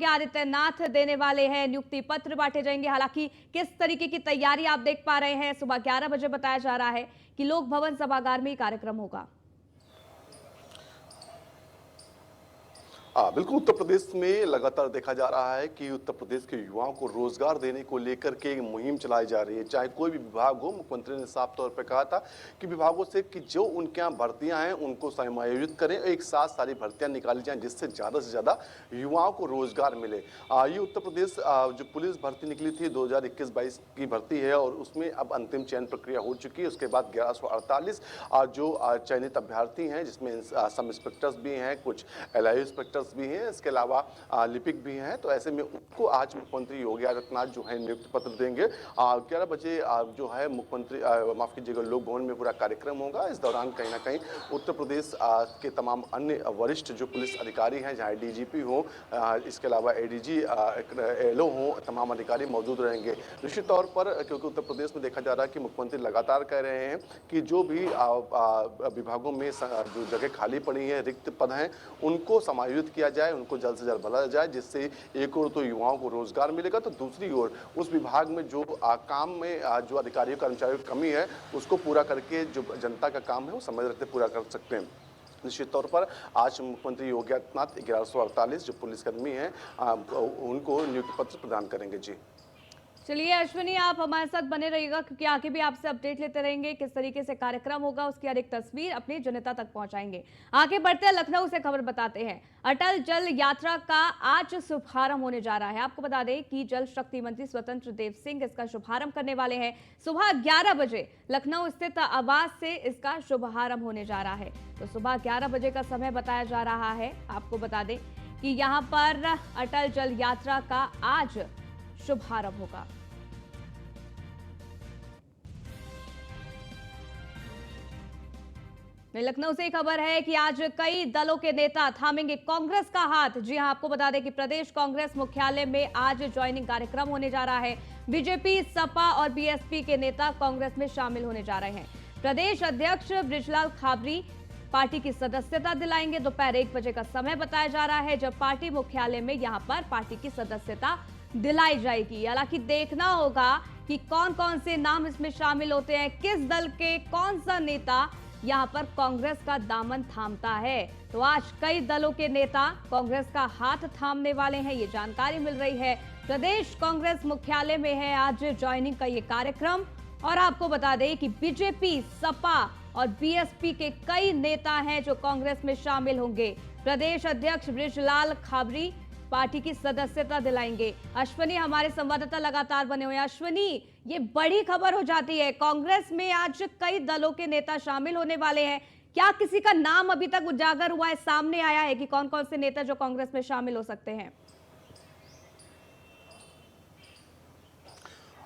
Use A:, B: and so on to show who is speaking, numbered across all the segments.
A: योगी आदित्यनाथ देने वाले हैं, नियुक्ति पत्र बांटे जाएंगे। हालांकि किस तरीके की तैयारी आप देख पा रहे हैं, सुबह 11 बजे बताया जा रहा है कि लोक भवन सभागार में कार्यक्रम होगा।
B: बिल्कुल। उत्तर प्रदेश में लगातार देखा जा रहा है कि उत्तर प्रदेश के युवाओं को रोजगार देने को लेकर के एक मुहिम चलाई जा रही है। चाहे कोई भी विभाग हो, मुख्यमंत्री ने साफ तौर पर कहा था कि विभागों से कि जो उनके यहाँ भर्तियां हैं उनको समायोजित करें, एक साथ सारी भर्तियां निकाली जाएं जिससे से ज्यादा युवाओं को रोजगार मिले। ये उत्तर प्रदेश जो पुलिस भर्ती निकली थी 2021-22 की भर्ती है और उसमें अब अंतिम चयन प्रक्रिया हो चुकी है। उसके बाद 1148 जो चयनित अभ्यर्थी हैं, जिसमें सब इंस्पेक्टर्स भी हैं, कुछ LIU इंस्पेक्टर्स भी हैं, इसके अलावा लिपिक भी हैं। तो ऐसे में उनको आज मुख्यमंत्री योगी आदित्यनाथ जो है नियुक्ति पत्र देंगे। 11 बजे जो है मुख्यमंत्री माफ कीजिएगा लोक भवन में पूरा कार्यक्रम होगा। इस दौरान कहीं ना कहीं उत्तर प्रदेश के तमाम अन्य वरिष्ठ जो पुलिस अधिकारी हैं, चाहे DGP हो, इसके अलावा ADG LO हो, तमाम अधिकारी मौजूद रहेंगे। निश्चित तौर पर क्योंकि उत्तर प्रदेश में देखा जा रहा है कि मुख्यमंत्री लगातार कह रहे हैं कि जो भी विभागों में जो जगह खाली पड़ी है, रिक्त पद हैं, उनको समायोजित किया जाए, उनको जल्द से जल्द भरा जाए, जिससे एक ओर तो युवाओं को रोजगार मिलेगा तो दूसरी ओर उस विभाग में जो काम में जो अधिकारियों कर्मचारियों की कमी है उसको पूरा करके जो जनता का काम है वो समय रहते पूरा कर सकते हैं। निश्चित तौर पर आज मुख्यमंत्री योगी आदित्यनाथ 1148 जो पुलिसकर्मी हैं उनको नियुक्ति पत्र प्रदान करेंगे। जी
A: चलिए अश्विनी, आप हमारे साथ बने रहिएगा क्योंकि आगे भी आपसे अपडेट लेते रहेंगे। किस तरीके से कार्यक्रम होगा उसकी हर एक तस्वीर अपनी जनता तक पहुंचाएंगे। आगे बढ़ते हैं, लखनऊ से खबर बताते हैं। अटल जल यात्रा का आज शुभारंभ होने जा रहा है। आपको बता दें कि जल शक्ति मंत्री स्वतंत्र देव सिंह इसका शुभारंभ करने वाले हैं। सुबह 11 बजे लखनऊ स्थित आवास से इसका शुभारंभ होने जा रहा है। तो सुबह 11 बजे का समय बताया जा रहा है। आपको बता दें कि यहाँ पर अटल जल यात्रा का आज शुभारंभ होगा। लखनऊ से खबर है कि आज कई दलों के नेता थामेंगे कांग्रेस का हाथ। जी हां, आपको बता दें कि प्रदेश कांग्रेस मुख्यालय में आज ज्वाइनिंग कार्यक्रम होने जा रहा है। बीजेपी, सपा और BSP के नेता कांग्रेस में शामिल होने जा रहे हैं। प्रदेश अध्यक्ष बृजलाल खाबरी पार्टी की सदस्यता दिलाएंगे। दोपहर 1 बजे का समय बताया जा रहा है जब पार्टी मुख्यालय में यहां पर पार्टी की सदस्यता दिलाई जाएगी। हालांकि देखना होगा कि कौन कौन से नाम इसमें शामिल होते हैं, किस दल के कौन सा नेता यहां पर कांग्रेस का दामन थामता है। तो आज कई दलों के नेता कांग्रेस का हाथ थामने वाले हैं, ये जानकारी मिल रही है। प्रदेश कांग्रेस मुख्यालय में है आज ज्वाइनिंग का ये कार्यक्रम। और आपको बता दें कि बीजेपी, सपा और BSP के कई नेता हैं जो कांग्रेस में शामिल होंगे। प्रदेश अध्यक्ष बृजलाल खाबरी पार्टी की सदस्यता दिलाएंगे। अश्विनी हमारे संवाददाता लगातार बने हुए हैं। अश्विनी, ये बड़ी खबर हो जाती है, कांग्रेस में आज कई दलों के नेता शामिल होने वाले हैं। क्या किसी का नाम अभी तक उजागर हुआ है, सामने आया है कि कौन कौन से नेता जो कांग्रेस में शामिल हो सकते हैं?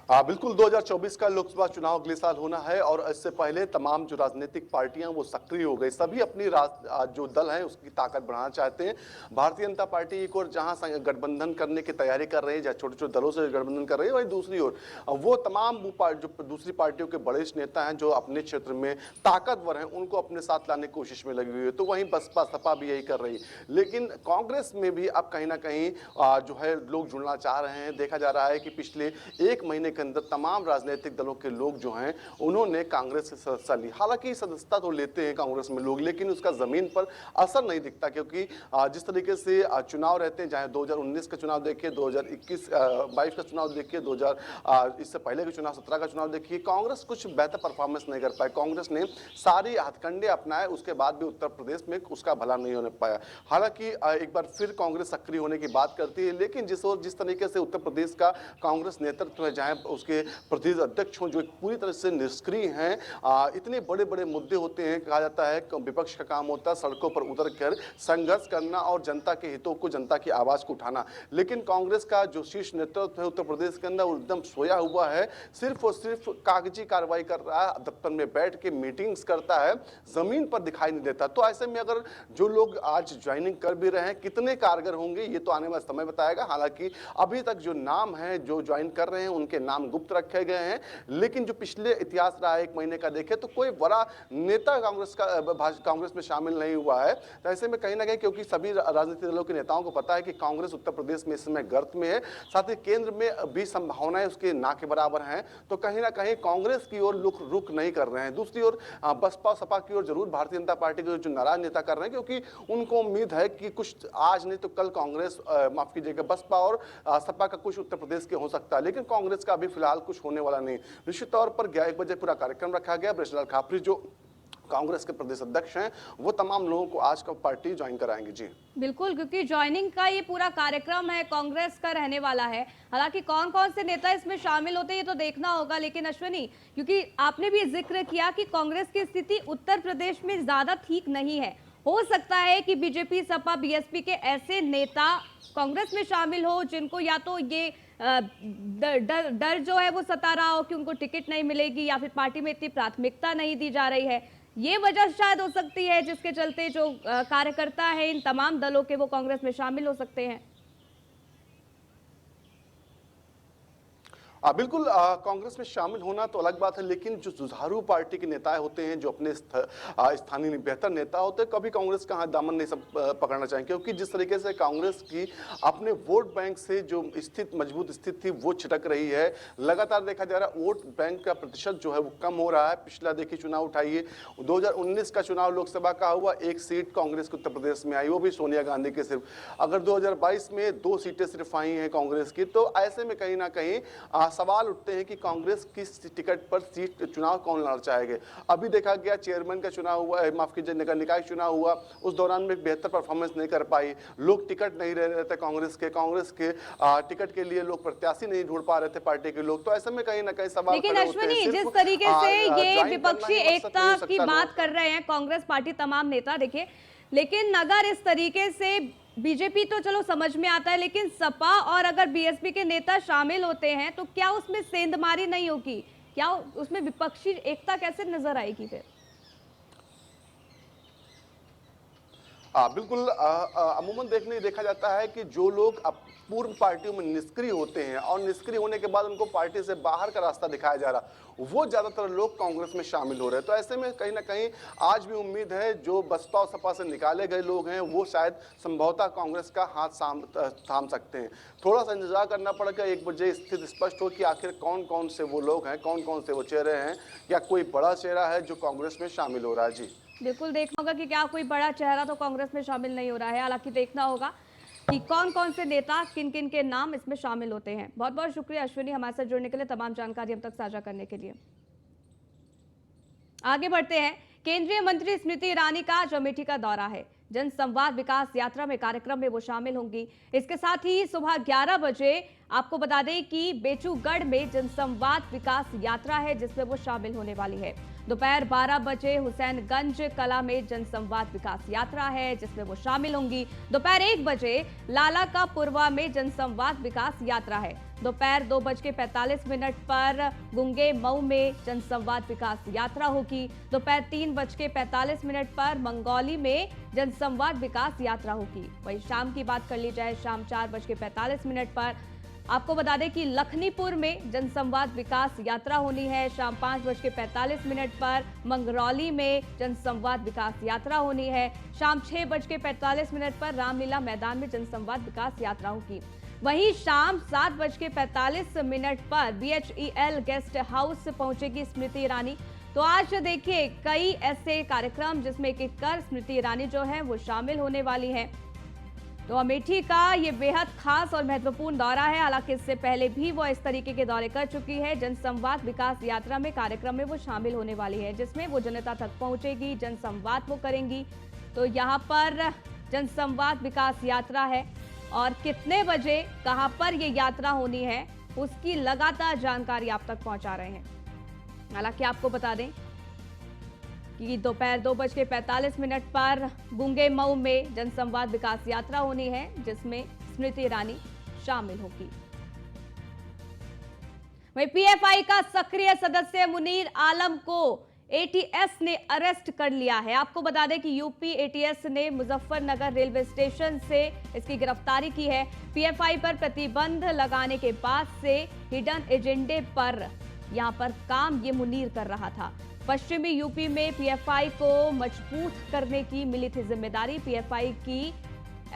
B: बिल्कुल 2024 का लोकसभा चुनाव अगले साल होना है और इससे पहले तमाम जो राजनीतिक पार्टियां वो सक्रिय हो गई। सभी अपनी जो दल है उसकी ताकत बढ़ाना चाहते हैं। भारतीय जनता पार्टी एक और जहां गठबंधन करने की तैयारी कर रही है, जहां छोटे छोटे दलों से गठबंधन कर रही है, वहीं दूसरी ओर वो तमाम जो दूसरी पार्टियों के वरिष्ठ नेता हैं जो अपने क्षेत्र में ताकतवर हैं उनको अपने साथ लाने की कोशिश में लगी हुई है। तो वहीं बसपा, सपा भी यही कर रही है। लेकिन कांग्रेस में भी अब कहीं ना कहीं जो है लोग जुड़ना चाह रहे हैं। देखा जा रहा है कि पिछले 1 महीने के अंदर तमाम राजनीतिक दलों के लोग जो हैं उन्होंने कांग्रेस से सदस्यता ली। हालांकि सदस्यता तो लेते हैं कांग्रेस में लोग, लेकिन उसका जमीन पर असर नहीं दिखता, क्योंकि जिस तरीके से चुनाव रहते हैं, चाहे 2019 का चुनाव देखिए, 2021-22 का चुनाव देखिए, इससे पहले के चुनाव 17 का चुनाव देखिए, कांग्रेस कुछ बेहतर परफॉर्मेंस नहीं कर पाई। कांग्रेस ने सारी हथकंडे अपनाए, उसके बाद भी उत्तर प्रदेश में उसका भला नहीं होने पाया। हालांकि एक बार फिर कांग्रेस सक्रिय होने की बात करती है, लेकिन जिस तरीके से उत्तर प्रदेश का कांग्रेस नेतृत्व है, चाहे उसके प्रदेश अध्यक्ष हों जो पूरी तरह से निष्क्रिय हैं, इतने बड़े बड़े मुद्दे होते हैं, कहा जाता है विपक्ष का काम होता है सड़कों पर उतरकर संघर्ष करना और जनता के हितों को, जनता की आवाज को उठाना। लेकिन कांग्रेस का जो शीर्ष नेतृत्व है उत्तर प्रदेश के अंदर वो एकदम सोया हुआ है, सिर्फ और सिर्फ कागजी कार्रवाई कर रहा है, दफ्तर में बैठ के मीटिंग्स करता है, जमीन पर दिखाई नहीं देता। तो ऐसे में अगर जो लोग आज ज्वाइनिंग कर भी रहे हैं कितने कारगर होंगे ये तो आने वाला समय बताएगा। हालांकि अभी तक जो नाम है जो ज्वाइन कर रहे हैं उनके नाम नाम गुप्त रखे गए हैं। लेकिन जो पिछले इतिहास रहा है 1 महीने का देखें तो कोई बड़ा नेता कांग्रेस में शामिल नहीं हुआ है। तो ऐसे में कहीं ना कहीं, क्योंकि सभी राजनीतिक दलों के नेताओं को पता है कि कांग्रेस उत्तर प्रदेश में इस समय गर्त में है, साथ ही केंद्र में भी संभावनाएं उसके ना के बराबर हैं, तो कहीं ना कहीं कांग्रेस की ओर रुख नहीं कर रहे हैं। दूसरी ओर बसपा सपा की ओर जरूर भारतीय जनता पार्टी के जो नाराज नेता कर रहे हैं, क्योंकि उनको उम्मीद है कि कुछ आज नहीं तो कल कांग्रेस, माफ कीजिएगा, बसपा और सपा का कुछ उत्तर प्रदेश के हो सकता है, लेकिन कांग्रेस का अभी फिलहाल कुछ होने वाला नहीं। निश्चित तौर पर 1 बजे पूरा कार्यक्रम रखा गया। ब्रजलाल खापरी जो कांग्रेस के प्रदेश अध्यक्ष हैं, वो तमाम लोगों को आज का पार्टी ज्वाइन कराएंगे। जी
A: बिल्कुल, क्योंकि ज्वाइनिंग का ये पूरा कार्यक्रम है कांग्रेस का रहने वाला है। हालांकि कौन कौन से नेता इसमें शामिल होते हैं ये तो देखना होगा, लेकिन अश्विनी, क्योंकि आपने भी जिक्र किया कि कांग्रेस की स्थिति उत्तर प्रदेश में ज्यादा ठीक नहीं है, हो सकता है कि बीजेपी सपा बीएसपी के ऐसे नेता कांग्रेस में शामिल हो जिनको या तो ये डर जो है वो सता रहा हो कि उनको टिकट नहीं मिलेगी, या फिर पार्टी में इतनी प्राथमिकता नहीं दी जा रही है। ये वजह शायद हो सकती है जिसके चलते जो कार्यकर्ता है इन तमाम दलों के, वो कांग्रेस में शामिल हो सकते हैं।
B: बिल्कुल, कांग्रेस में शामिल होना तो अलग बात है, लेकिन जो जुझारू पार्टी के नेता होते हैं, जो अपने स्थानीय बेहतर नेता होते हैं, कभी कांग्रेस का हाथ दामन नहीं सब पकड़ना चाहिए, क्योंकि जिस तरीके से कांग्रेस की अपने वोट बैंक से जो मजबूत स्थिति थी वो छिटक रही है। लगातार देखा जा रहा है वोट बैंक का प्रतिशत जो है वो कम हो रहा है। पिछला देखिए चुनाव उठाइए, 2019 का चुनाव लोकसभा का हुआ, 1 सीट कांग्रेस के उत्तर प्रदेश में आई, वो भी सोनिया गांधी के सिर्फ। अगर 2022 में 2 सीटें सिर्फ आई हैं कांग्रेस की, तो ऐसे में कहीं ना कहीं सवाल उठते हैं कि कांग्रेस किस टिकट पर सीट चुनाव कौन लड़ चाहेंगे। अभी देखा गया चेयरमैन का चुनाव हुआ, माफ कीजिए, नगर निकाय चुनाव हुआ, उस दौरान में बेहतर परफॉर्मेंस नहीं कर पाई, लोग टिकट नहीं रहे थे कांग्रेस के टिकट के लिए लोग प्रत्याशी नहीं ढूंढ पा रहे थे पार्टी के लोग। तो ऐसे में कहीं ना कहीं सवाल,
A: लेकिन अश्विनी, जिस तरीके से ये विपक्षी एकता की बात कर रहे हैं कांग्रेस पार्टी तमाम नेता, देखिए, लेकिन अगर इस तरीके से बीजेपी तो चलो समझ में आता है, लेकिन सपा और अगर बीएसपी के नेता शामिल होते हैं तो क्या उसमें सेंधमारी नहीं होगी? क्या उसमें विपक्षी एकता कैसे नजर आएगी फिर?
B: बिल्कुल, अमूमन देखा जाता है कि जो लोग पूर्व पार्टियों में निष्क्रिय होते हैं और निष्क्रिय होने के बाद उनको पार्टी से बाहर का रास्ता दिखाया जा रहा, वो ज्यादातर लोग कांग्रेस में शामिल हो रहे हैं। तो ऐसे में कहीं ना कहीं आज भी उम्मीद है जो बसपा और सपा से निकाले गए लोग हैं वो शायद संभवतः कांग्रेस का हाथ थाम सकते हैं। थोड़ा सा इंतजार करना पड़ेगा, 1 बजे स्थिति स्पष्ट हो कि आखिर कौन कौन से वो लोग हैं, कौन कौन से वो चेहरे हैं, या कोई बड़ा चेहरा है जो कांग्रेस में शामिल हो रहा है। जी
A: बिल्कुल, देखना होगा कि क्या कोई बड़ा चेहरा तो कांग्रेस में शामिल नहीं हो रहा है। हालांकि देखना होगा कि कौन कौन से नेता किन किन के नाम इसमें शामिल होते हैं। बहुत बहुत शुक्रिया अश्विनी, हमारे साथ जुड़ने के लिए, तमाम जानकारी हम तक साझा करने के लिए। आगे बढ़ते हैं। केंद्रीय मंत्री स्मृति ईरानी का आज अमेठी का दौरा है। जनसंवाद विकास यात्रा में कार्यक्रम में वो शामिल होंगी। इसके साथ ही सुबह 11 बजे आपको बता दें कि बेचूगढ़ में जनसंवाद विकास यात्रा है जिसमें वो शामिल होने वाली है। दोपहर 12 बजे हुसैनगंज कला में जनसंवाद विकास यात्रा है जिसमें वो शामिल होंगी। दोपहर 1 बजे लाला का पुरवा में जनसंवाद विकास यात्रा है। दोपहर 2:45 पर गुंगे मऊ में जनसंवाद विकास यात्रा होगी। दोपहर 3:45 पर मंगौली में जनसंवाद विकास यात्रा होगी। वहीं शाम की बात कर ली जाए, शाम 4:45 पर आपको बता दें कि लखनीपुर में जनसंवाद विकास यात्रा होनी है। शाम 5:45 पर मंगरौली में जनसंवाद विकास यात्रा होनी है। शाम 6:45 पर रामलीला मैदान में जनसंवाद विकास यात्रा होगी। वहीं शाम 7:45 पर BHEL गेस्ट हाउस पहुंचेगी स्मृति ईरानी। तो आज देखिए कई ऐसे कार्यक्रम जिसमें एक कर स्मृति ईरानी जो है वो शामिल होने वाली है। तो अमेठी का ये बेहद खास और महत्वपूर्ण दौरा है। हालांकि इससे पहले भी वो इस तरीके के दौरे कर चुकी है। जनसंवाद विकास यात्रा में कार्यक्रम में वो शामिल होने वाली है जिसमें वो जनता तक पहुंचेगी, जनसंवाद वो करेंगी। तो यहाँ पर जनसंवाद विकास यात्रा है और कितने बजे कहां पर ये यात्रा होनी है उसकी लगातार जानकारी आप तक पहुंचा रहे हैं। हालांकि आपको बता दें कि दोपहर 2:45 पर गुंगे मऊ में जनसंवाद विकास यात्रा होनी है जिसमें स्मृति ईरानी शामिल होगी। वहीं PFI का सक्रिय सदस्य मुनीर आलम को एटीएस ने अरेस्ट कर लिया है। आपको बता दें कि यूपी एटीएस ने मुजफ्फरनगर रेलवे स्टेशन से इसकी गिरफ्तारी की है। पीएफआई पर प्रतिबंध लगाने के बाद से हिडन एजेंडे पर यहां पर काम ये मुनीर कर रहा था। पश्चिमी यूपी में पीएफआई को मजबूत करने की मिली थी जिम्मेदारी। पीएफआई की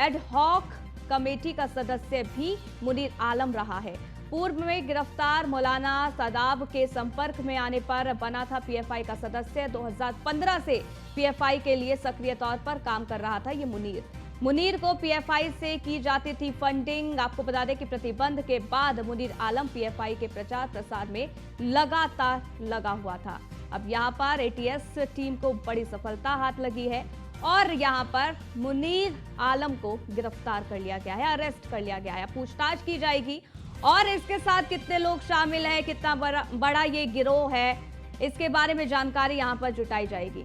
A: एडहॉक कमेटी का सदस्य भी मुनीर आलम रहा है। पूर्व में गिरफ्तार मौलाना सादाब के संपर्क में आने पर बना था पीएफआई का सदस्य। 2015 से पीएफआई के लिए सक्रिय तौर पर काम कर रहा था ये मुनीर को पीएफआई से की जाती थी फंडिंग। आपको बता दें कि प्रतिबंध के बाद मुनीर आलम पीएफआई के प्रचार प्रसार में लगातार लगा हुआ था। अब यहां पर एटीएस टीम को बड़ी सफलता हाथ लगी है और यहां पर मुनीर आलम को गिरफ्तार कर लिया गया है, अरेस्ट कर लिया गया है। पूछताछ की जाएगी और इसके साथ कितने लोग शामिल हैं, कितना बड़ा ये गिरोह है, इसके बारे में जानकारी यहां पर जुटाई जाएगी।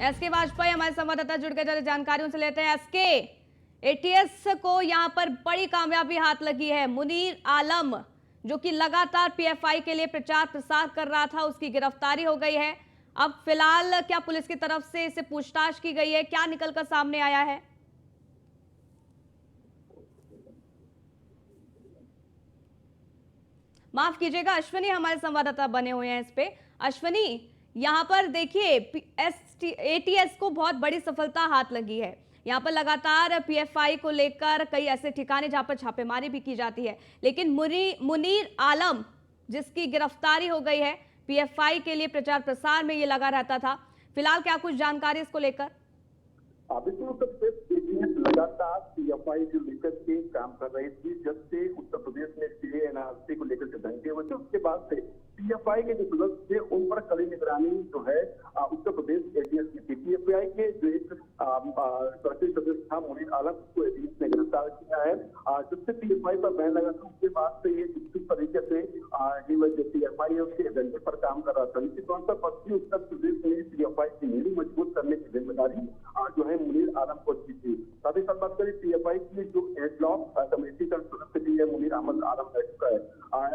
A: एसके वाजपेयी हमारे संवाददाता जुड़ गए, जानकारी उनसे लेते हैं। एसके, एटीएस को यहां पर बड़ी कामयाबी हाथ लगी है। मुनीर आलम जो कि लगातार पीएफआई के लिए प्रचार प्रसार कर रहा था, उसकी गिरफ्तारी हो गई है। अब फिलहाल क्या पुलिस की तरफ से इसे पूछताछ की गई है, क्या निकलकर सामने आया है? माफ कीजिएगा, अश्विनी हमारे संवाददाता बने हुए हैं इस पे। अश्विनी, यहां पर देखिए एटीएस को बहुत बड़ी सफलता हाथ लगी है। यहां पर लगातार पीएफआई को लेकर कई ऐसे ठिकाने जहां पर छापेमारी भी की जाती है, लेकिन मुनीर आलम जिसकी गिरफ्तारी हो गई है, पीएफआई के लिए प्रचार प्रसार में ये लगा रहता था। फिलहाल क्या कुछ जानकारी इसको लेकर?
C: बिल्कुल, उत्तर प्रदेश एटीएस लगातार पीएफआई को लेकर के काम कर रही थी। जब से उत्तर प्रदेश में सीए एनआरसी को लेकर के दंगे हुए थे, उसके बाद से पीएफआई के जो सदस्य थे उन पर कड़ी निगरानी जो है उत्तर प्रदेश एटीएस की थी। पीएफआई के जो एक सक्रिय सदस्य था मुनीर आलम को एटीएस ने गिरफ्तार किया है। जब से पीएफआई पर बैन लगा था उसके बाद से ये निश्चित तरीके से जो पीएफआई है उसके एजेंडे पर काम कर रहा था। निश्चित तौर पर पश्चिमी उत्तर प्रदेश में पीएफआई की नींव मजबूत करने की जिम्मेदारी जो है मुनीर आलम को दी थी। साथ ही साथ बात करें पीएफआई की जो एडलॉक कमेटी का सदस्य भी है मुनीर अहमद आलम रह चुका है।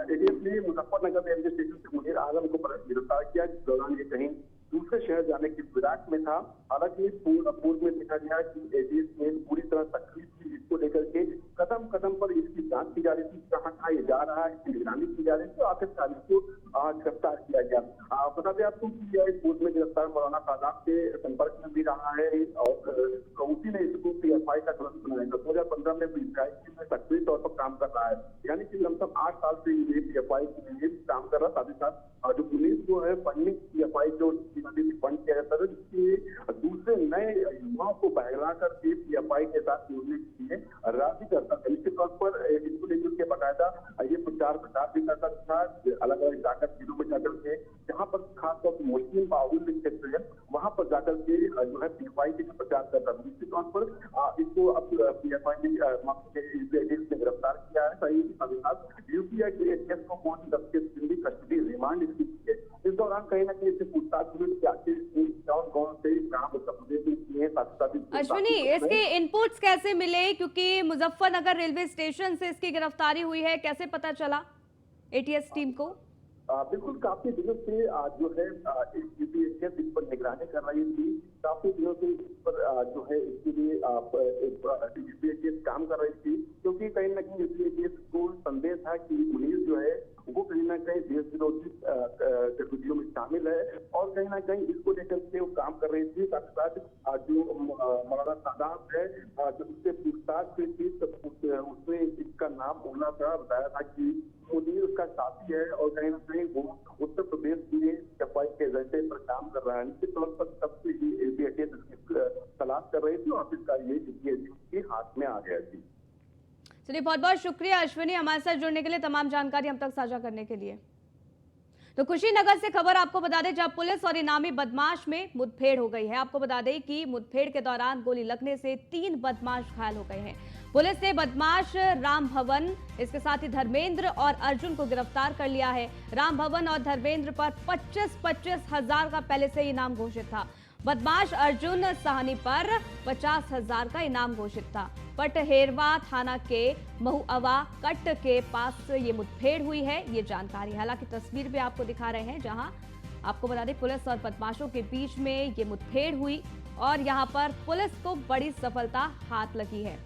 C: एटीएस ने मुजफ्फरनगर रेलवे स्टेशन से मुनीर आलम को गिरफ्तार किया, जिस दौरान ये कहीं दूसरे शहर जाने की फिराक में था। हालांकि पूर्व में देखा गया कि एटीएस ने पूरी तरह सक्रिय थी, इसको लेकर के कदम कदम पर इसकी जांच की जा रही थी, कहाँ कहाँ ये जा रहा है, इसकी निगरानी की जा रही थी। आखिरकार इसको गिरफ्तार किया गया। बता दें आपको कि पूर्व में गिरफ्तार मौलाना सादाब के संपर्क में भी रहा है और उसी ने इसको पीएफआई का सदस्य बनाया। 2015 में पीएफआई में सक्रिय तौर पर काम कर रहा है, यानी कि लमसम 8 साल से ये पीएफआई के लिए काम कर रहा। साथ ही साथ जो पुलिस जो है फंडिंग पीएफआई जो फंड किया जाता है, जिसके दूसरे नए युवाओं को बहला करके पीएफआई के साथ जुड़ने के लिए राजी करता था। निश्चित तौर पर इसको लेकर के बाकायदा ये प्रचार भी करता था अलग अलग जाकर जिलों में जाकर के, जहाँ पर खासतौर पर मुस्लिम बाहुल्य क्षेत्र है वहां पर जाकर के जो है पीएफआई के प्रचार करता था। निश्चित तौर पर इसको अब पीएफआई ने गिरफ्तार किया है। सही साथ यूपीआई के एटीएस को कौन 10 के दिल्ली कस्टडी रिमांड इसकी है। इस दौरान कहीं ना कहीं इससे पूछताछ हुई कौन से काम उत्तर प्रदेश में किए हैं।
A: अश्विनी, इसके इनपुट्स कैसे मिले, क्योंकि मुजफ्फरनगर रेलवे स्टेशन से इसकी गिरफ्तारी हुई है, कैसे पता चला एटीएस टीम को?
C: बिल्कुल, काफी दिनों से जो है यूपीएस इस पर निगरानी कर रही थी। काफी दिनों से इस पर जो है इसके लिए यूपीएस काम कर रही थी, क्योंकि कहीं ना कहीं यूपीएस को संदेह था कि मुनीर जो है वो कहीं ना कहीं देश विरोधी गतिविधियों में शामिल है और कहीं ना कहीं इसको लेकर के वो काम कर रही थी। साथ साथ जो मौलाना सादाब है जब उससे पूछताछ हुई थी तब उसने इसका नाम बोला था, बताया था कि मुनीर उसका साथी है और कहीं ना कहीं वो उत्तर प्रदेश में पीएफआई के एजेंडे पर काम कर रहा है। निश्चित तौर पर तब से ही एटीएस तलाश कर रही थी और आखिरकार ये के हाथ में आ गया थी।
A: चलिए, बहुत बहुत शुक्रिया अश्विनी हमारे साथ जुड़ने के लिए, तमाम जानकारी हम तक साझा करने के लिए। तो कुशीनगर से खबर आपको बता दें, जहां पुलिस और इनामी बदमाश में मुठभेड़ हो गई है। आपको बता दें कि मुठभेड़ के दौरान गोली लगने से 3 बदमाश घायल हो गए हैं। पुलिस ने बदमाश राम भवन, इसके साथ ही धर्मेंद्र और अर्जुन को गिरफ्तार कर लिया है। राम भवन और धर्मेंद्र पर 25-25 हजार का पहले से इनाम घोषित था। बदमाश अर्जुन साहनी पर 50,000 का इनाम घोषित था। पटहेरवा थाना के महुअवा कट के पास ये मुठभेड़ हुई है, ये जानकारी। हालांकि तस्वीर भी आपको दिखा रहे हैं, जहां आपको बता दें पुलिस और बदमाशों के बीच में ये मुठभेड़ हुई और यहां पर पुलिस को बड़ी सफलता हाथ लगी है।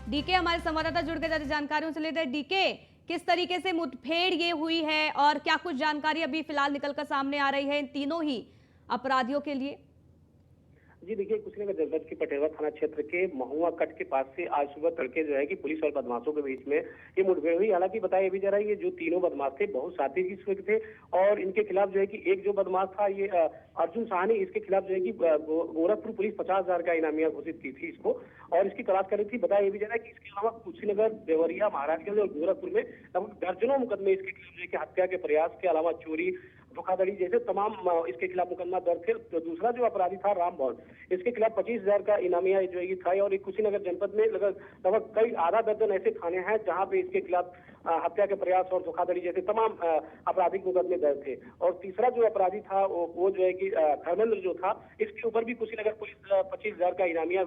A: डीके हमारे संवाददाता जुड़ गए ज्यादा जानकारियों से लेते हैं। डीके, किस तरीके से मुठभेड़ ये हुई है और क्या कुछ जानकारी अभी फिलहाल निकलकर सामने आ रही है इन तीनों ही अपराधियों के लिए?
D: जी देखिए, कुशीनगर जनपद के पटेरवा थाना क्षेत्र के महुआ कट के पास से आज सुबह तड़के जो है कि पुलिस और बदमाशों के बीच में ये मुठभेड़ हुई। हालांकि बताया ये भी जा रहा है ये जो तीनों बदमाश थे बहुत साथी किस्म के थे और इनके खिलाफ जो है कि एक जो बदमाश था ये अर्जुन साहनी, इसके खिलाफ जो है कि गोरखपुर पुलिस 50,000 का इनामिया घोषित की थी इसको और इसकी तलाश कर रही थी। बताया ये भी जा रहा है कि इसके अलावा कुशीनगर, देवरिया, महाराजगंज और गोरखपुर में लगभग दर्जनों मुकदमे इसके खिलाफ जो है कि हत्या के प्रयास के अलावा चोरी, धोखाधड़ी जैसे तमाम इसके खिलाफ मुकदमा दर्ज थे। तो दूसरा जो अपराधी था रामभवन, इसके खिलाफ 25,000 का इनामिया जो है था और कुशीनगर जनपद में लगभग कई आधा दर्जन ऐसे थाने हैं जहां पे इसके खिलाफ हत्या के प्रयास और धोखाधड़ी जैसे तमाम आपराधिक मुकदमे दर्ज थे। और तीसरा जो अपराधी था वो जो है कि धर्मेंद्र जो था, इसके ऊपर भी कुशीनगर पुलिस 25,000 का इनामिया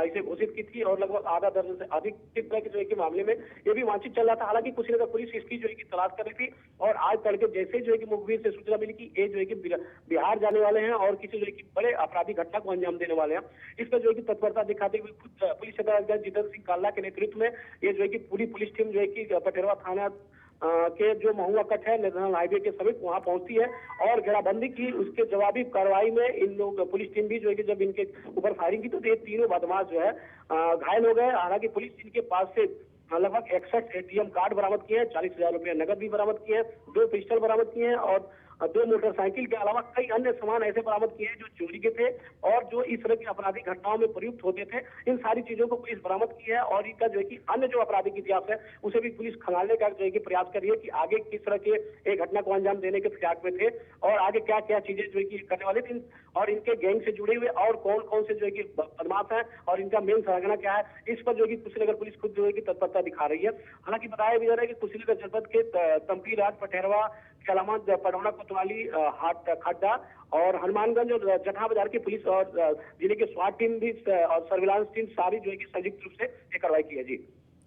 D: इसे घोषित की थी और लगभग आधा दर्जन से अधिक इस तरह के जो है कि मामले में ये भी वांछित चल रहा था। हालांकि कुशीनगर पुलिस इसकी जो है कि तलाश कर रही थी और आज तड़के जैसे जो है कि मुखबिर से सूचना मिली कि ये जो है कि बिहार जाने वाले हैं और किसी जो है कि बड़े आपराधिक घटना को अंजाम देने वाले हैं, इस पर जो है कि तत्परता दिखाते हुए खुद पुलिस अधीक्षक जितेंद्र सिंह काल्ला के नेतृत्व में ये जो है कि पूरी पुलिस टीम जो है कि पटेरवा थाना के जो महुआ कट है नेशनल हाईवे के समीप वहां पहुंचती है और घेराबंदी की। उसके जवाबी कार्रवाई में इन लोग पुलिस टीम भी जो है कि जब इनके ऊपर फायरिंग की तो ये तीनों बदमाश जो है घायल हो गए। हालांकि पुलिस इनके पास से लगभग 61 एटीएम कार्ड बरामद किए हैं, 40,000 रुपए नगद भी बरामद किए हैं, 2 पिस्टल बरामद किए हैं और 2 मोटरसाइकिल के अलावा कई अन्य सामान ऐसे बरामद किए हैं जो चोरी के थे और जो इस तरह की आपराधिक घटनाओं में प्रयुक्त होते थे। इन सारी चीजों को पुलिस बरामद की है और इनका जो है कि अन्य जो आपराधिक इतिहास है उसे भी पुलिस खंगालने का जो है कि प्रयास कर रही है कि आगे किस तरह के एक घटना को अंजाम देने के फिराक में थे और आगे क्या क्या चीजें जो है कि करने वाले थे और इनके गैंग से जुड़े हुए और कौन कौन से जो है कि बदमाश है और इनका मेन सरगना क्या है, इस पर जो है कि कुशीनगर पुलिस खुद जो है कि तत्परता दिखा रही है। हालांकि बताया भी जा रहा है कि कुशीनगर जनपद के तमकी राज, पटेरवा के अलावा पडौना, कोतवाली, हाट खड्डा और हनुमानगंज और जटहा बाजार की पुलिस और जिले के स्वाट टीम भी और सर्विलांस टीम सारी जो है कि संयुक्त रूप से ये कार्रवाई की है। जी,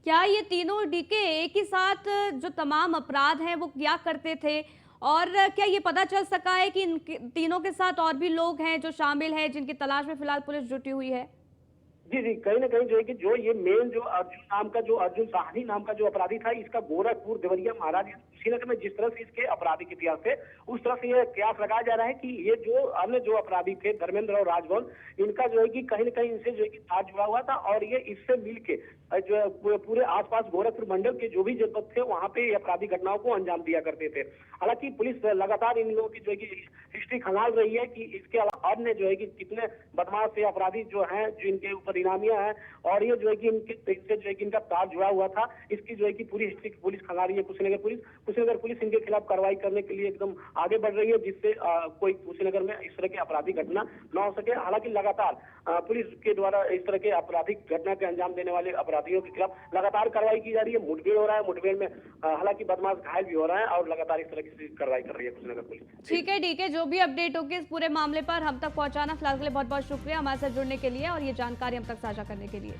A: क्या ये तीनों डीके एक ही साथ जो तमाम अपराध हैं वो क्या करते थे और क्या ये पता चल सका है कि इन तीनों के साथ और भी लोग हैं जो शामिल हैं जिनकी तलाश में फिलहाल पुलिस जुटी हुई है?
D: जी जी, कहीं ना कहीं जो है कि जो ये मेन जो अर्जुन साहनी नाम का जो अपराधी था, इसका गोरखपुर, देवरिया, महाराज कुशीनगर में जिस तरह से इसके आपराधिक इतिहास थे उस तरह से ये कयास लगाया जा रहा है कि ये जो अन्य जो अपराधी थे धर्मेंद्र और राजभवन, इनका जो है कि कहीं ना कहीं इनसे जो है कि तार जुड़ा हुआ था और ये इससे मिलके जो पूरे आसपास गोरखपुर मंडल के जो भी जनपद थे वहां पे आपराधिक घटनाओं को अंजाम दिया करते थे। हालांकि पुलिस लगातार इन लोगों की जो है कि हिस्ट्री खंगाल रही है कि इसके अलावा अन्य जो है कि कितने बदमाश से अपराधी जो हैं जो इनके ऊपर इनामिया है और ये जो है कि इनसे जो है कि इनका तार जुड़ा हुआ था, इसकी जो है कि पूरी हिस्ट्री पुलिस खंगा रही है। कुशीनगर पुलिस इनके खिलाफ कार्रवाई करने के लिए एकदम आगे बढ़ रही है जिससे कोई कुशीनगर में इस तरह की आपराधिक घटना न हो सके। हालांकि लगातार पुलिस के द्वारा इस तरह के आपराधिक घटना के अंजाम देने वाले अपराधियों के खिलाफ लगातार कार्रवाई की जा रही है। मुठभेड़ हो रहा है, मुठभेड़ में हालांकि बदमाश घायल भी हो रहा है और लगातार इस तरह की कार्रवाई कर रही है कुशीनगर पुलिस।
A: ठीक है, ठीक है, जो भी अपडेट होगी इस पूरे मामले पर हम तक पहुंचाना। फिलहाल के लिए बहुत बहुत शुक्रिया हमारे साथ जुड़ने के लिए और ये जानकारी हम तक साझा करने के लिए।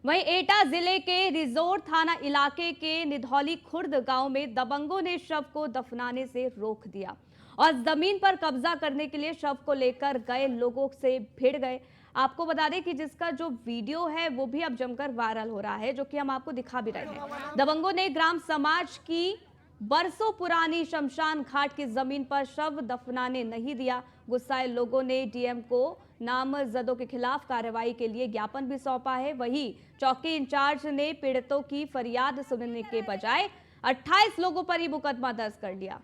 A: वहीं एटा जिले के रिजोर थाना इलाके के निधौली खुर्द गांव में दबंगों ने शव को दफनाने से रोक दिया और जमीन पर कब्जा करने के लिए शव को लेकर गए लोगों से भिड़ गए। आपको बता दें कि जिसका जो वीडियो है वो भी अब जमकर वायरल हो रहा है, जो कि हम आपको दिखा भी रहे हैं। दबंगों ने ग्राम समाज की बरसों पुरानी शमशान घाट की जमीन पर शव दफनाने नहीं दिया। गुस्साए लोगों ने डीएम को नामजदों के खिलाफ कार्रवाई के लिए ज्ञापन भी सौंपा है। वहीं चौकी इंचार्ज ने पीड़ितों की फरियाद सुनने के बजाय 28 लोगों पर ही मुकदमा दर्ज कर लिया।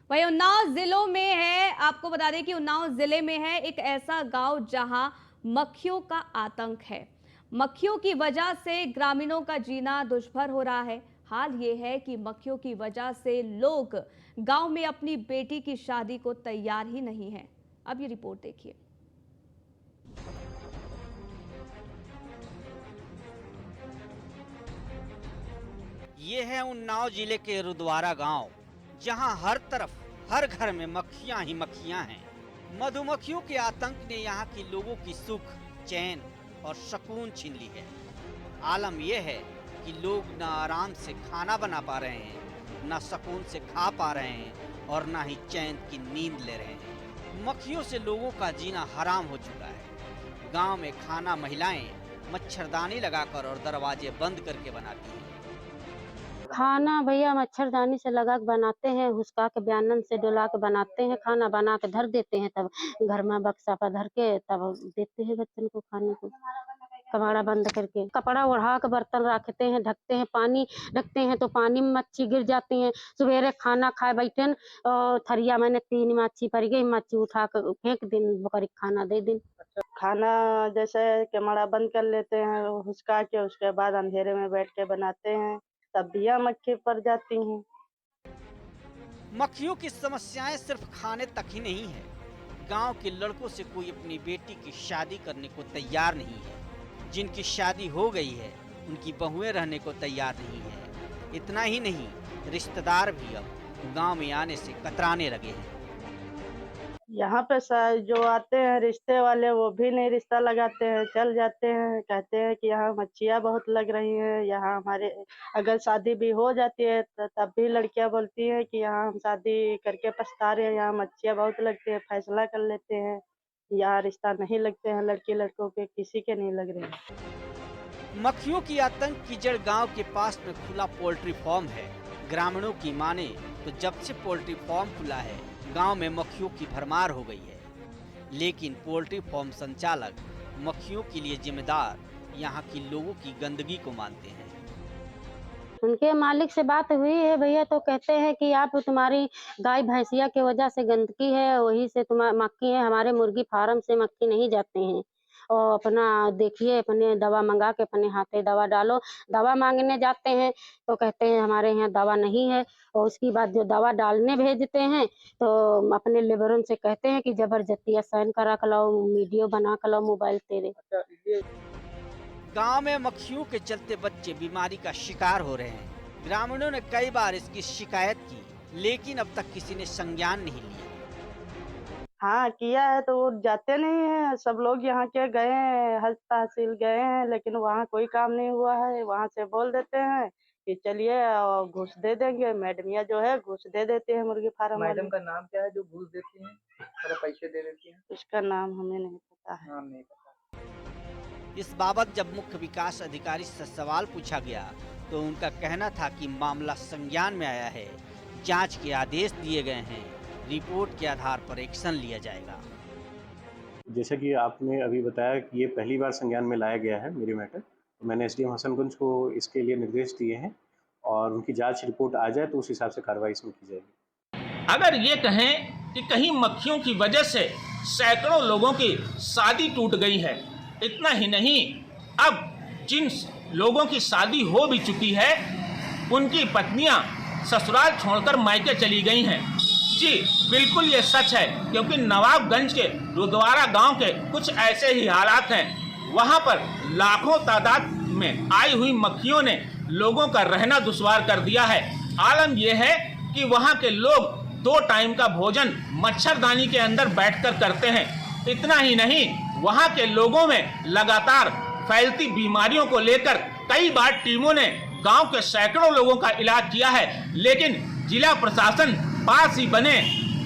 A: वहीं उन्नाव जिलों में है, आपको बता दें कि उन्नाव जिले में है एक ऐसा गांव जहां मक्खियों का आतंक है। मक्खियों की वजह से ग्रामीणों का जीना दुष्भर हो रहा है। हाल ये है कि मक्खियों की वजह से लोग गांव में अपनी बेटी की शादी को तैयार ही नहीं हैं। अब ये रिपोर्ट देखिए।
E: ये है उन्नाव जिले के रुद्वारा गांव, जहां हर तरफ हर घर में मक्खियां ही मक्खियां हैं। मधुमक्खियों के आतंक ने यहाँ के लोगों की सुख, चैन और सुकून छीन ली है। आलम यह है कि लोग ना आराम से खाना बना पा रहे हैं, ना सुकून से खा पा रहे हैं और ना ही चैन की नींद ले रहे हैं। मक्खियों से लोगों का जीना हराम हो चुका है। गांव में खाना महिलाएं मच्छरदानी लगाकर और दरवाजे बंद करके बनाती हैं।
F: खाना भैया मच्छरदानी से लगा के बनाते हैं, हुसका के बयानन से डुला के बनाते हैं, खाना बना के धर देते हैं, तब घर में बक्सा पर धर के तब देते हैं बच्चन को खाने को, कबाड़ा बंद करके। कपड़ा ओढ़ा के बर्तन रखते हैं, ढकते हैं, पानी रखते हैं तो पानी में मच्छी गिर जाती हैं। सवेरे खाना खाए बैठे थरिया मैंने 3 मच्छी पड़ गई, मच्छी उठा कर फेंक दिन, बकरी खाना दे दिन।
G: खाना जैसे कमरा बंद कर लेते हैं हुसका के, उसके बाद अंधेरे में बैठ के बनाते हैं, तब भी मक्खी पड़ जाती हैं।
E: मक्खियों की समस्याएं सिर्फ खाने तक ही नहीं है। गांव के लड़कों से कोई अपनी बेटी की शादी करने को तैयार नहीं है। जिनकी शादी हो गई है उनकी बहुएं रहने को तैयार नहीं है। इतना ही नहीं, रिश्तेदार भी अब गांव में आने से कतराने लगे हैं।
G: यहाँ पे जो आते हैं रिश्ते वाले वो भी नहीं रिश्ता लगाते हैं, चल जाते हैं, कहते हैं कि यहाँ मच्छियाँ बहुत लग रही हैं। यहाँ हमारे अगर शादी भी हो जाती है तब भी लड़कियाँ बोलती हैं कि यहाँ हम शादी करके पछता रहे हैं, यहाँ मच्छियाँ बहुत लगती है, फैसला कर लेते हैं। यहाँ रिश्ता नहीं लगते हैं, लड़की लड़कों के किसी के नहीं लग रहे हैं।
E: मक्खियों की आतंक की जड़ गांव के पास में खुला पोल्ट्री फार्म है। ग्रामीणों की माने तो जब से पोल्ट्री फार्म खुला है गांव में मक्खियों की भरमार हो गई है। लेकिन पोल्ट्री फार्म संचालक मक्खियों के लिए जिम्मेदार यहाँ के लोगों की गंदगी को मानते हैं।
F: उनके मालिक से बात हुई है भैया, तो कहते हैं कि आप तुम्हारी गाय भैंसिया की वजह से गंदगी है, वही से तुम्हारी मक्खी है, हमारे मुर्गी फार्म से मक्खी नहीं जाते हैं। और अपना देखिए, अपने दवा मंगा के अपने हाथे दवा डालो। दवा मांगने जाते हैं तो कहते हैं हमारे यहाँ दवा नहीं है, और उसकी बाद जो दवा डालने भेजते हैं तो अपने लेबरों से कहते हैं कि जबरदस्ती साइन करा के लाओ, वीडियो बना के लाओ मोबाइल तेरे।
E: गांव में मक्खियों के चलते बच्चे बीमारी का शिकार हो रहे हैं। ग्रामीणों ने कई बार इसकी शिकायत की, लेकिन अब तक किसी ने संज्ञान नहीं लिया।
G: हाँ किया है तो वो जाते नहीं है। सब लोग यहाँ के गए हैं, हज तहसील गए हैं, लेकिन वहाँ कोई काम नहीं हुआ है। वहाँ से बोल देते हैं कि चलिए और घूस दे देंगे। मैडमिया जो है घूस दे देते हैं मुर्गी फार्म वाले।
H: मैडम का नाम क्या है जो घूस देती हैं और पैसे दे देती हैं?
G: उसका नाम हमें नहीं पता है।
H: नाम नहीं पता।
E: इस बाबत जब मुख्य विकास अधिकारी से सवाल पूछा गया तो उनका कहना था कि मामला संज्ञान में आया है, जांच के आदेश दिए गए हैं, रिपोर्ट के आधार पर एक्शन लिया जाएगा।
I: जैसा कि आपने अभी बताया कि ये पहली बार संज्ञान में लाया गया है मेरी मैटर, तो मैंने एसडीएम हसनगंज को इसके लिए निर्देश दिए हैं और उनकी जांच रिपोर्ट आ जाए तो उस हिसाब से कार्रवाई इसमें की जाएगी।
J: अगर ये कहें कि कहीं मक्खियों की वजह से सैकड़ों लोगों की शादी टूट गई है, इतना ही नहीं, अब जिन लोगों की शादी हो भी चुकी है उनकी पत्नियां ससुराल छोड़कर मायके चली गई हैं। जी बिल्कुल ये सच है, क्योंकि नवाबगंज के रुद्वारा गांव के कुछ ऐसे ही हालात हैं। वहां पर लाखों तादाद में आई हुई मक्खियों ने लोगों का रहना दुश्वार कर दिया है। आलम यह है कि वहां के लोग 2 टाइम का भोजन मच्छरदानी के अंदर बैठकर करते हैं। इतना ही नहीं, वहां के लोगों में लगातार फैलती बीमारियों को लेकर कई बार टीमों ने गांव के सैकड़ों लोगों का इलाज किया है, लेकिन जिला प्रशासन पास ही बने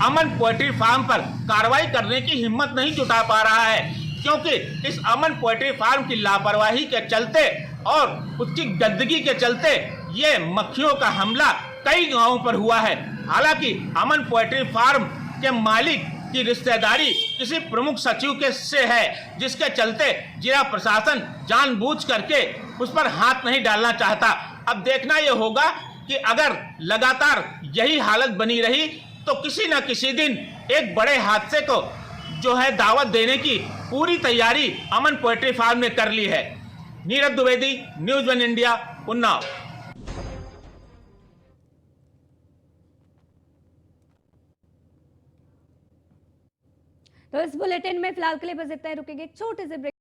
J: अमन पोल्ट्री फार्म पर कार्रवाई करने की हिम्मत नहीं जुटा पा रहा है, क्योंकि इस अमन पोल्ट्री फार्म की लापरवाही के चलते और उसकी गंदगी के चलते ये मक्खियों का हमला कई गांवों पर हुआ है। हालांकि अमन पोल्ट्री फार्म के मालिक की रिश्तेदारी किसी प्रमुख सचिव के से है, जिसके चलते जिला प्रशासन जानबूझ करके उस पर हाथ नहीं डालना चाहता। अब देखना यह होगा कि अगर लगातार यही हालत बनी रही तो किसी न किसी दिन एक बड़े हादसे को जो है दावत देने की पूरी तैयारी अमन पोल्ट्री फार्म ने कर ली है। Neeraj Dwivedi, news 1 India, Unnao.
A: तो इस बुलेटिन में फिलहाल के लिए बस इतना ही, रुकेंगे एक छोटे से ब्रेक।